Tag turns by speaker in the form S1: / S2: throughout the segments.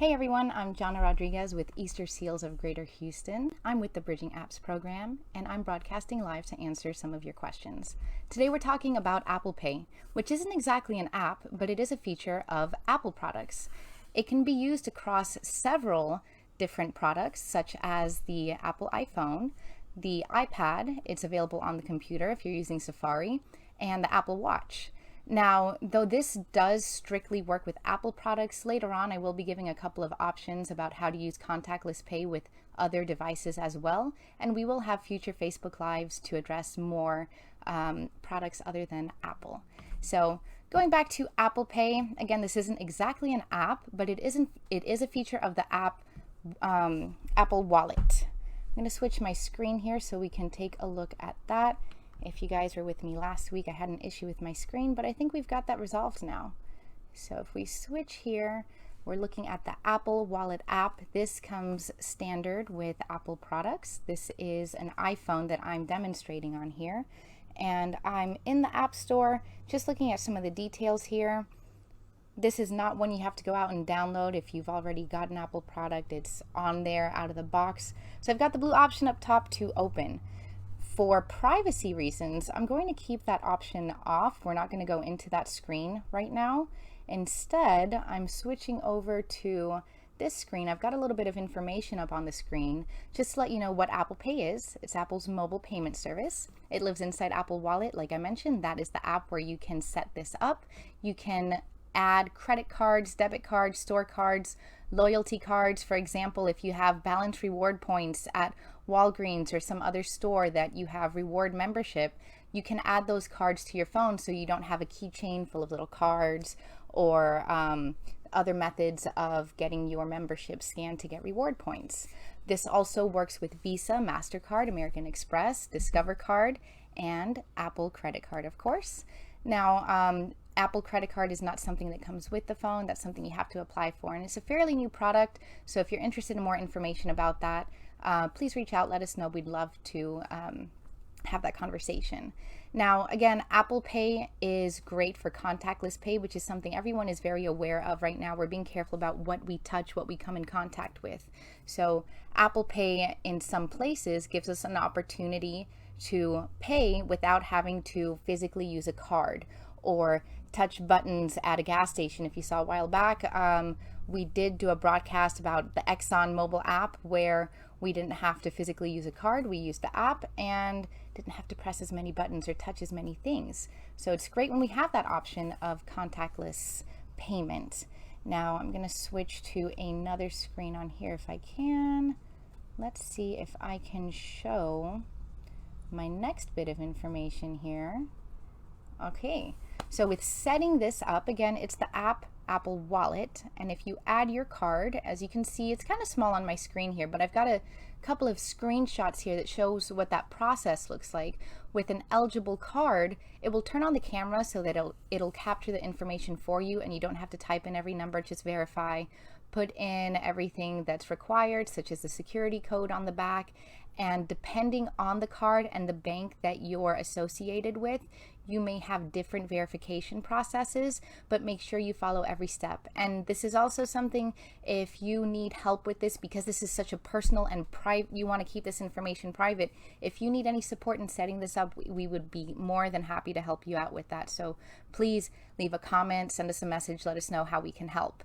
S1: Hey everyone, I'm Jana Rodriguez with Easter Seals of Greater Houston. I'm with the Bridging Apps program, and I'm broadcasting live to answer some of your questions. Today we're talking about Apple Pay, which isn't exactly an app, but it is a feature of Apple products. It can be used across several different products, such as the Apple iPhone, the iPad, it's available on the computer if you're using Safari, and the Apple Watch. Now, though this does strictly work with Apple products, later on I will be giving a couple of options about how to use contactless pay with other devices as well, and we will have future Facebook Lives to address more products other than Apple. So going back to Apple Pay, again, this isn't exactly an app, but it is a feature of the app Apple Wallet. I'm going to switch my screen here so we can take a look at that. If you guys were with me last week, I had an issue with my screen, but I think we've got that resolved now. So if we switch here, we're looking at the Apple Wallet app. This comes standard with Apple products. This is an iPhone that I'm demonstrating on here. And I'm in the App Store, just looking at some of the details here. This is not one you have to go out and download if you've already got an Apple product. It's on there out of the box. So I've got the blue option up top to open. For privacy reasons, I'm going to keep that option off. We're not going to go into that screen right now. Instead, I'm switching over to this screen. I've got a little bit of information up on the screen just to let you know what Apple Pay is. It's Apple's mobile payment service. It lives inside Apple Wallet. Like I mentioned, that is the app where you can set this up. You can add credit cards, debit cards, store cards, loyalty cards. For example, if you have balance reward points at Walgreens or some other store that you have reward membership, you can add those cards to your phone so you don't have a keychain full of little cards or other methods of getting your membership scanned to get reward points. This also works with Visa, MasterCard, American Express, Discover Card, and Apple Credit Card, of course. Now, Apple Credit Card is not something that comes with the phone. That's something you have to apply for, and it's a fairly new product. So if you're interested in more information about that, please reach out, let us know. We'd love to have that conversation. Now, again, Apple Pay is great for contactless pay, which is something everyone is very aware of right now. We're being careful about what we touch, what we come in contact with. So Apple Pay in some places gives us an opportunity to pay without having to physically use a card or touch buttons at a gas station. If you saw a while back, we did do a broadcast about the Exxon mobile app where we didn't have to physically use a card. We used the app and didn't have to press as many buttons or touch as many things. So it's great when we have that option of contactless payment. Now I'm going to switch to another screen on here if I can. Let's see if I can show my next bit of information here. Okay, so with setting this up, again, it's the app Apple Wallet, and if you add your card, as you can see, it's kind of small on my screen here, but I've got a couple of screenshots here that shows what that process looks like. With an eligible card, it will turn on the camera so that it'll capture the information for you, and you don't have to type in every number, just verify, put in everything that's required, such as the security code on the back, and depending on the card and the bank that you're associated with, you may have different verification processes, but make sure you follow every step. And this is also something, if you need help with this, because this is such a personal and private, you want to keep this information private. If you need any support in setting this up, we would be more than happy to help you out with that. So please leave a comment, send us a message, let us know how we can help.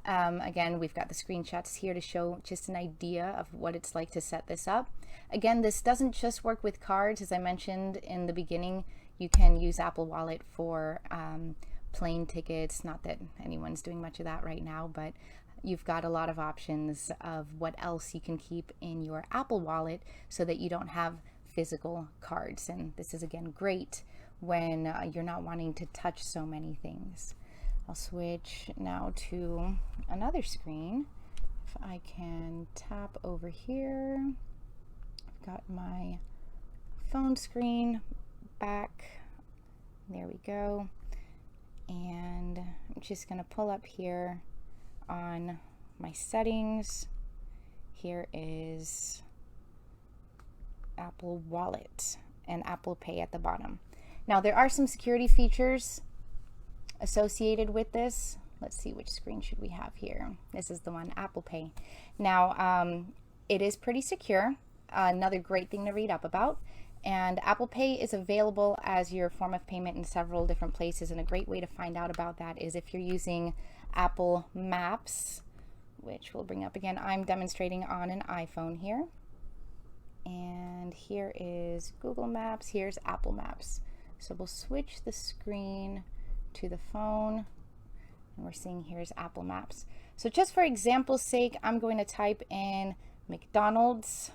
S1: Again, we've got the screenshots here to show just an idea of what it's like to set this up. Again, this doesn't just work with cards. As I mentioned in the beginning, you can use Apple Wallet for plane tickets. Not that anyone's doing much of that right now, but you've got a lot of options of what else you can keep in your Apple Wallet so that you don't have physical cards. And this is, again, great when you're not wanting to touch so many things. I'll switch now to another screen. If I can tap over here, I've got my phone screen back. There we go. And I'm just going to pull up here on my settings. Here is Apple Wallet and Apple Pay at the bottom. Now there are some security features associated with this. let's see, which screen should we have here? This is the one, Apple Pay. Now, it is pretty secure. Another great thing to read up about. And Apple Pay is available as your form of payment in several different places. And a great way to find out about that is if you're using Apple Maps, which we'll bring up again. I'm demonstrating on an iPhone here. And here is Google Maps. Here's Apple Maps. So we'll switch the screen to the phone. And we're seeing here's Apple Maps. So just for example's sake, I'm going to type in McDonald's.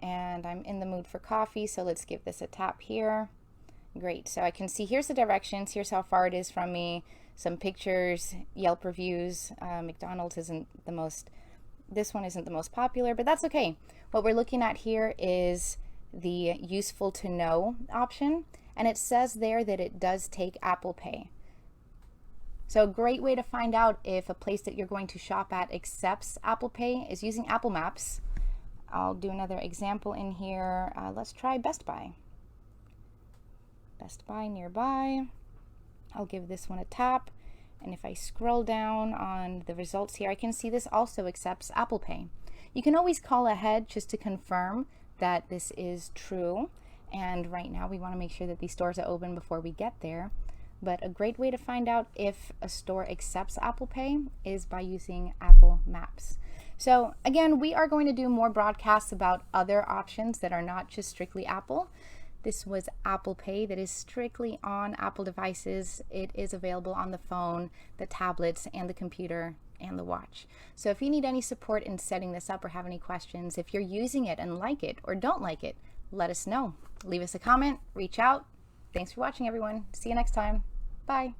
S1: And I'm in the mood for coffee, so let's give this a tap here. Great, so I can see here's the directions, here's how far it is from me, some pictures, Yelp reviews. McDonald's isn't the most, this one isn't the most popular, but that's okay. What we're looking at here is the useful to know option, and it says there that it does take Apple Pay. So a great way to find out if a place that you're going to shop at accepts Apple Pay is using Apple Maps. I'll do another example in here. Let's try Best Buy. Best Buy nearby. I'll give this one a tap. And if I scroll down on the results here, I can see this also accepts Apple Pay. You can always call ahead just to confirm that this is true. And right now we want to make sure that these stores are open before we get there. But a great way to find out if a store accepts Apple Pay is by using Apple Maps. So again, we are going to do more broadcasts about other options that are not just strictly Apple. This was Apple Pay that is strictly on Apple devices. It is available on the phone, the tablets, and the computer, and the watch. So if you need any support in setting this up or have any questions, if you're using it and like it or don't like it, let us know. Leave us a comment, reach out. Thanks for watching, everyone. See you next time. Bye.